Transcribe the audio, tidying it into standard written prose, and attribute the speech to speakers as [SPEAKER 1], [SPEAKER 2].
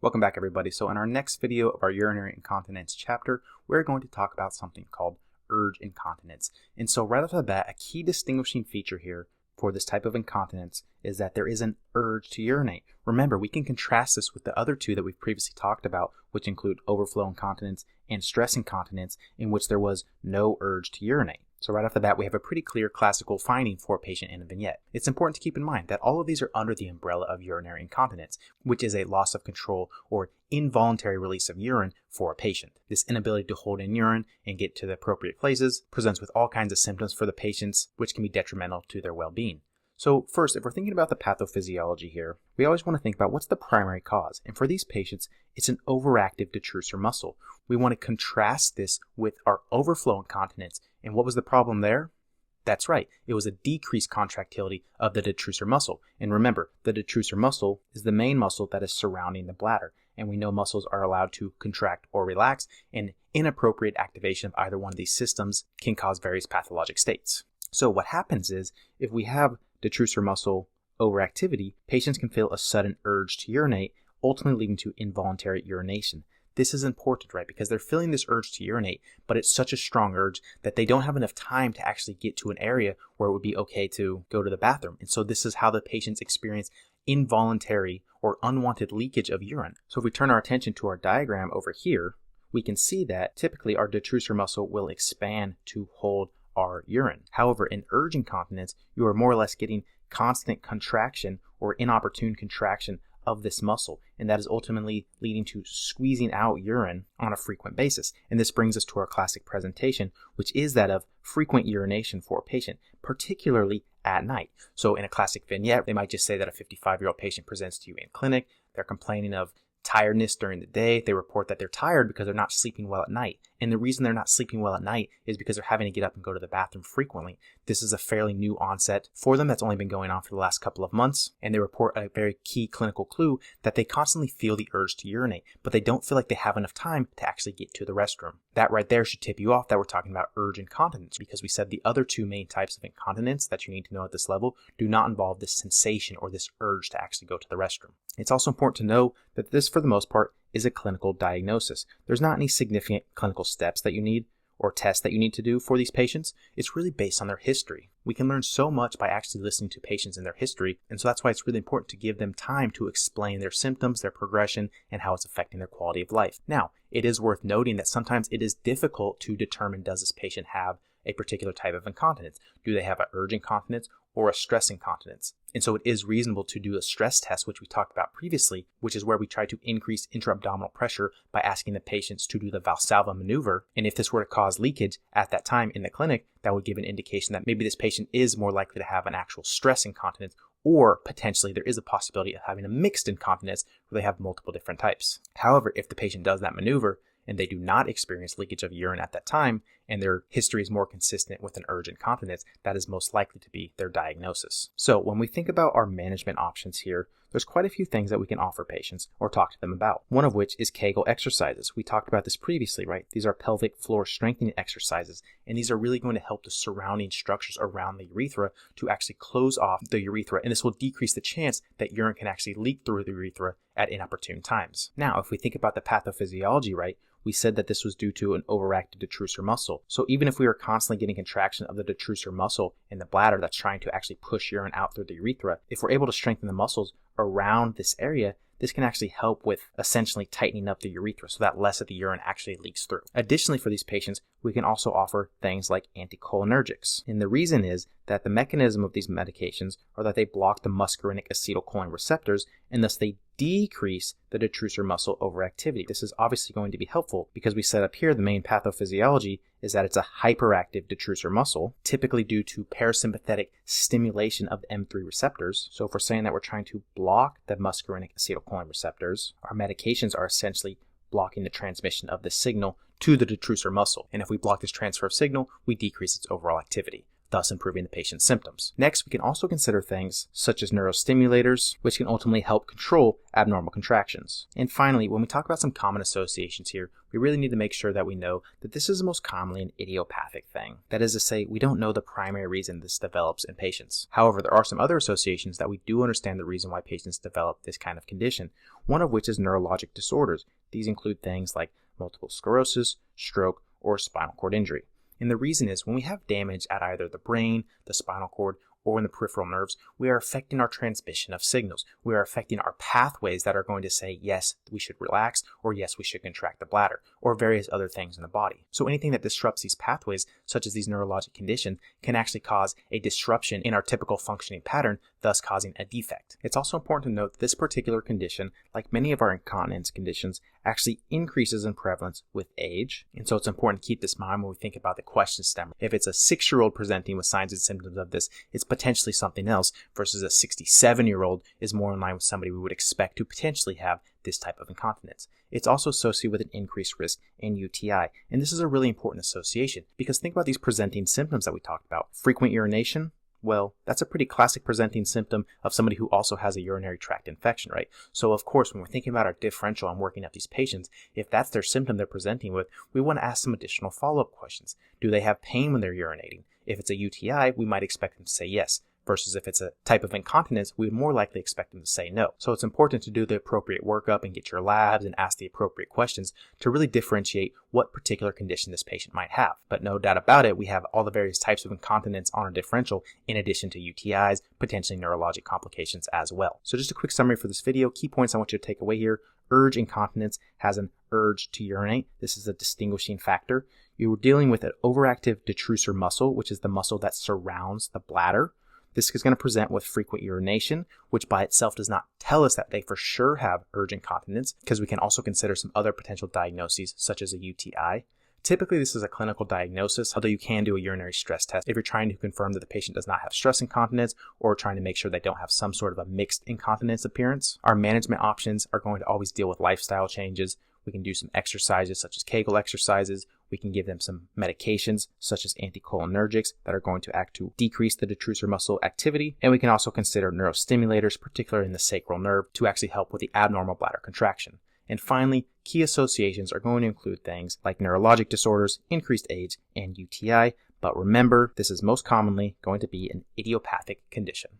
[SPEAKER 1] Welcome back, everybody. So in our next video of our urinary incontinence chapter, we're going to talk about something called urge incontinence. And so right off the bat, a key distinguishing feature here for this type of incontinence is that there is an urge to urinate. Remember, we can contrast this with the other two that we've previously talked about, which include overflow incontinence and stress incontinence, in which there was no urge to urinate. So right off the bat, we have a pretty clear classical finding for a patient in a vignette. It's important to keep in mind that all of these are under the umbrella of urinary incontinence, which is a loss of control or involuntary release of urine for a patient. This inability to hold in urine and get to the appropriate places presents with all kinds of symptoms for the patients, which can be detrimental to their well-being. So first, if we're thinking about the pathophysiology here, we always want to think about what's the primary cause. And for these patients, it's an overactive detrusor muscle. We want to contrast this with our overflow incontinence. And what was the problem there? That's right. It was a decreased contractility of the detrusor muscle. And remember, the detrusor muscle is the main muscle that is surrounding the bladder. And we know muscles are allowed to contract or relax, and inappropriate activation of either one of these systems can cause various pathologic states. So what happens is, if we have detrusor muscle overactivity, patients can feel a sudden urge to urinate, ultimately leading to involuntary urination. This is important, right? Because they're feeling this urge to urinate, but it's such a strong urge that they don't have enough time to actually get to an area where it would be okay to go to the bathroom. And so this is how the patients experience involuntary or unwanted leakage of urine. So if we turn our attention to our diagram over here, we can see that typically our detrusor muscle will expand to hold our urine. However, in urge incontinence, you are more or less getting constant contraction or inopportune contraction of this muscle, and that is ultimately leading to squeezing out urine on a frequent basis. And this brings us to our classic presentation, which is that of frequent urination for a patient, particularly at night. So in a classic vignette, they might just say that a 55-year-old patient presents to you in clinic. They're complaining of tiredness during the day. They report that they're tired because they're not sleeping well at night. And the reason they're not sleeping well at night is because they're having to get up and go to the bathroom frequently. This is a fairly new onset for them that's only been going on for the last couple of months. And they report a very key clinical clue that they constantly feel the urge to urinate, but they don't feel like they have enough time to actually get to the restroom. That right there should tip you off that we're talking about urge incontinence, because we said the other two main types of incontinence that you need to know at this level do not involve this sensation or this urge to actually go to the restroom. It's also important to know that this, for the most part, is a clinical diagnosis. There's not any significant clinical steps that you need or tests that you need to do for these patients. It's really based on their history. We can learn so much by actually listening to patients and their history, and so that's why it's really important to give them time to explain their symptoms, their progression, and how it's affecting their quality of life. Now, it is worth noting that sometimes it is difficult to determine, does this patient have a particular type of incontinence? Do they have an urge incontinence or a stress incontinence? And so it is reasonable to do a stress test, which we talked about previously, which is where we try to increase intra-abdominal pressure by asking the patients to do the Valsalva maneuver. And if this were to cause leakage at that time in the clinic, that would give an indication that maybe this patient is more likely to have an actual stress incontinence, or potentially there is a possibility of having a mixed incontinence where they have multiple different types. However, if the patient does that maneuver and they do not experience leakage of urine at that time, and their history is more consistent with an urge incontinence, that is most likely to be their diagnosis. So when we think about our management options here, there's quite a few things that we can offer patients or talk to them about. One of which is Kegel exercises. We talked about this previously, right? These are pelvic floor strengthening exercises, and these are really going to help the surrounding structures around the urethra to actually close off the urethra, and this will decrease the chance that urine can actually leak through the urethra at inopportune times. Now, if we think about the pathophysiology, right, we said that this was due to an overactive detrusor muscle. So even if we are constantly getting contraction of the detrusor muscle in the bladder that's trying to actually push urine out through the urethra, if we're able to strengthen the muscles around this area, this can actually help with essentially tightening up the urethra so that less of the urine actually leaks through. Additionally, for these patients, we can also offer things like anticholinergics. And the reason is that the mechanism of these medications are that they block the muscarinic acetylcholine receptors, and thus they decrease the detrusor muscle overactivity. This is obviously going to be helpful because we set up here the main pathophysiology is that it's a hyperactive detrusor muscle, typically due to parasympathetic stimulation of the M3 receptors. So if we're saying that we're trying to block the muscarinic acetylcholine receptors, our medications are essentially blocking the transmission of the signal to the detrusor muscle. And if we block this transfer of signal, we decrease its overall activity. thus improving the patient's symptoms. Next, we can also consider things such as neurostimulators, which can ultimately help control abnormal contractions. And finally, when we talk about some common associations here, we really need to make sure that we know that this is most commonly an idiopathic thing. That is to say, we don't know the primary reason this develops in patients. However, there are some other associations that we do understand the reason why patients develop this kind of condition, one of which is neurologic disorders. These include things like multiple sclerosis, stroke, or spinal cord injury. And the reason is when we have damage at either the brain, the spinal cord, or in the peripheral nerves, we are affecting our transmission of signals. We are affecting our pathways that are going to say, yes, we should relax, or yes, we should contract the bladder, or various other things in the body. So anything that disrupts these pathways, such as these neurologic conditions, can actually cause a disruption in our typical functioning pattern, thus causing a defect. It's also important to note that this particular condition, like many of our incontinence conditions, actually increases in prevalence with age. And so it's important to keep this in mind when we think about the question stem. If it's a 6-year-old presenting with signs and symptoms of this, it's potentially something else, versus a 67-year-old is more in line with somebody we would expect to potentially have this type of incontinence. It's also associated with an increased risk in UTI. And this is a really important association because think about these presenting symptoms that we talked about. Frequent urination. Well, that's a pretty classic presenting symptom of somebody who also has a urinary tract infection, right? So of course, when we're thinking about our differential and working up these patients, if that's their symptom they're presenting with, we want to ask some additional follow-up questions. Do they have pain when they're urinating? If it's a UTI, we might expect them to say yes. Versus if it's a type of incontinence, we would more likely expect them to say no. So it's important to do the appropriate workup and get your labs and ask the appropriate questions to really differentiate what particular condition this patient might have. But no doubt about it, we have all the various types of incontinence on our differential in addition to UTIs, potentially neurologic complications as well. So just a quick summary for this video. Key points I want you to take away here. Urge incontinence has an urge to urinate. This is a distinguishing factor. You're dealing with an overactive detrusor muscle, which is the muscle that surrounds the bladder. This is going to present with frequent urination, which by itself does not tell us that they for sure have urge incontinence, because we can also consider some other potential diagnoses, such as a UTI. Typically, this is a clinical diagnosis, although you can do a urinary stress test if you're trying to confirm that the patient does not have stress incontinence or trying to make sure they don't have some sort of a mixed incontinence appearance. Our management options are going to always deal with lifestyle changes. We can do some exercises such as Kegel exercises. We can give them some medications such as anticholinergics that are going to act to decrease the detrusor muscle activity. And we can also consider neurostimulators, particularly in the sacral nerve, to actually help with the abnormal bladder contraction. And finally, key associations are going to include things like neurologic disorders, increased age, and UTI. But remember, this is most commonly going to be an idiopathic condition.